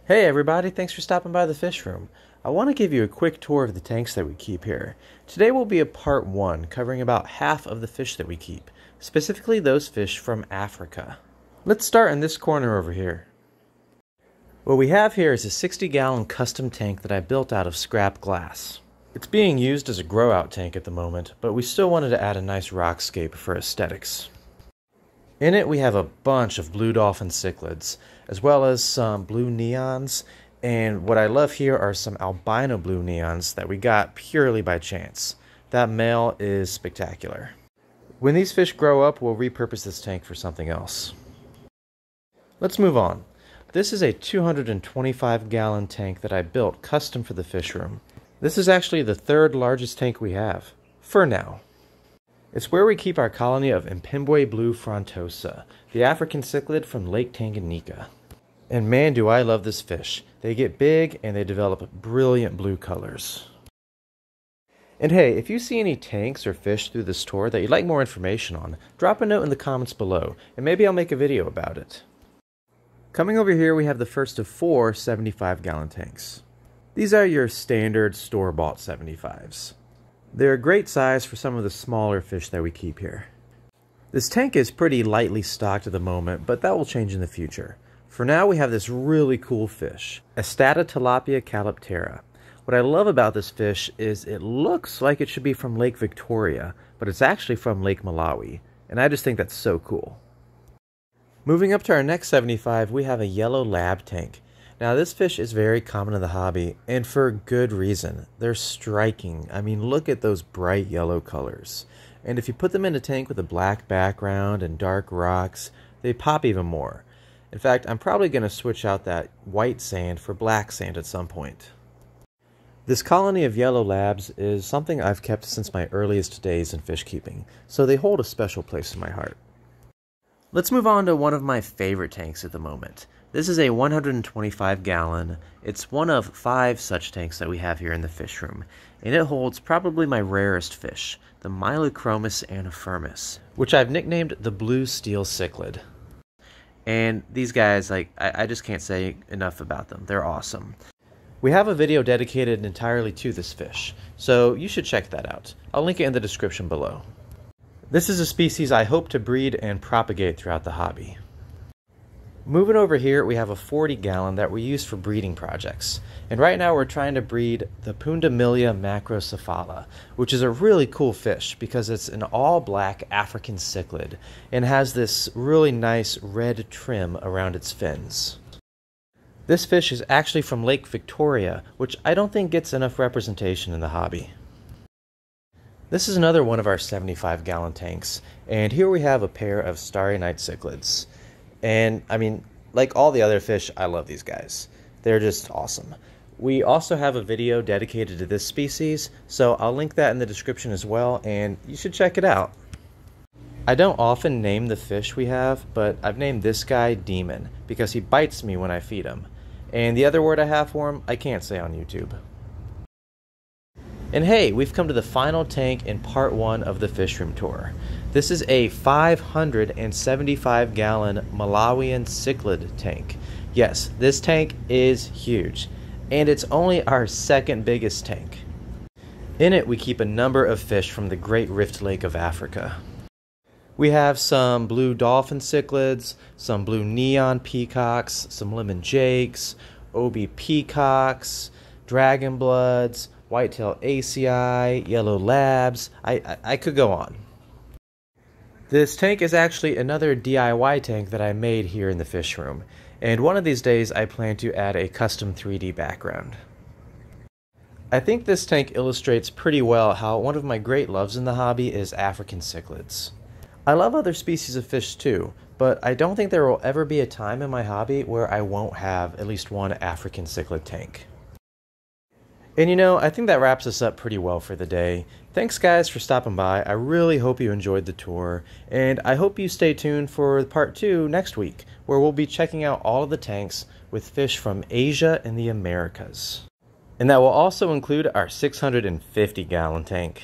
Hey everybody, thanks for stopping by the fish room. I want to give you a quick tour of the tanks that we keep here. Today will be a part 1 covering about half of the fish that we keep, specifically those fish from Africa. Let's start in this corner over here. What we have here is a 60-gallon custom tank that I built out of scrap glass. It's being used as a grow-out tank at the moment, but we still wanted to add a nice rockscape for aesthetics. In it we have a bunch of blue dolphin cichlids, as well as some blue neons, and what I love here are some albino blue neons that we got purely by chance. That male is spectacular. When these fish grow up, we'll repurpose this tank for something else. Let's move on. This is a 225-gallon tank that I built custom for the fish room. This is actually the 3rd largest tank we have, for now. It's where we keep our colony of Mpimbwe blue frontosa, the African cichlid from Lake Tanganyika. And man, do I love this fish. They get big and they develop brilliant blue colors. And hey, if you see any tanks or fish through this tour that you'd like more information on, drop a note in the comments below, and maybe I'll make a video about it. Coming over here, we have the first of 4 75-gallon tanks. These are your standard store-bought 75s. They're a great size for some of the smaller fish that we keep here. This tank is pretty lightly stocked at the moment, but that will change in the future. For now, we have this really cool fish, Estata Tilapia Caliptera. What I love about this fish is it looks like it should be from Lake Victoria, but it's actually from Lake Malawi, and I just think that's so cool. Moving up to our next 75, we have a yellow lab tank. Now this fish is very common in the hobby, and for good reason. They're striking. I mean, look at those bright yellow colors. And if you put them in a tank with a black background and dark rocks, they pop even more. In fact, I'm probably going to switch out that white sand for black sand at some point. This colony of yellow labs is something I've kept since my earliest days in fish keeping, so they hold a special place in my heart. Let's move on to one of my favorite tanks at the moment. This is a 125-gallon. It's one of 5 such tanks that we have here in the fish room, and it holds probably my rarest fish, the Mylochromis anaphermis, which I've nicknamed the blue steel cichlid. And these guys, I just can't say enough about them. They're awesome. We have a video dedicated entirely to this fish, so you should check that out. I'll link it in the description below. This is a species I hope to breed and propagate throughout the hobby. Moving over here, we have a 40-gallon that we use for breeding projects. And right now we're trying to breed the Pundamilia macrocephala, which is a really cool fish because it's an all-black African cichlid and has this really nice red trim around its fins. This fish is actually from Lake Victoria, which I don't think gets enough representation in the hobby. This is another one of our 75-gallon tanks, and here we have a pair of Starry night cichlids. And, I mean, like all the other fish, I love these guys. They're just awesome. We also have a video dedicated to this species, so I'll link that in the description as well, and you should check it out. I don't often name the fish we have, but I've named this guy Demon, because he bites me when I feed him. And the other word I have for him, I can't say on YouTube. And hey, we've come to the final tank in part 1 of the fish room tour. This is a 575-gallon Malawian cichlid tank. Yes, this tank is huge, and it's only our 2nd biggest tank. In it, we keep a number of fish from the Great Rift Lake of Africa. We have some blue dolphin cichlids, some blue neon peacocks, some lemon jakes, obi peacocks, dragon bloods, whitetail acei, yellow labs. I could go on. This tank is actually another DIY tank that I made here in the fish room, and one of these days I plan to add a custom 3D background. I think this tank illustrates pretty well how one of my great loves in the hobby is African cichlids. I love other species of fish too, but I don't think there will ever be a time in my hobby where I won't have at least one African cichlid tank. And you know, I think that wraps us up pretty well for the day. Thanks guys for stopping by. I really hope you enjoyed the tour, and I hope you stay tuned for part 2 next week, where we'll be checking out all of the tanks with fish from Asia and the Americas. And that will also include our 650-gallon tank.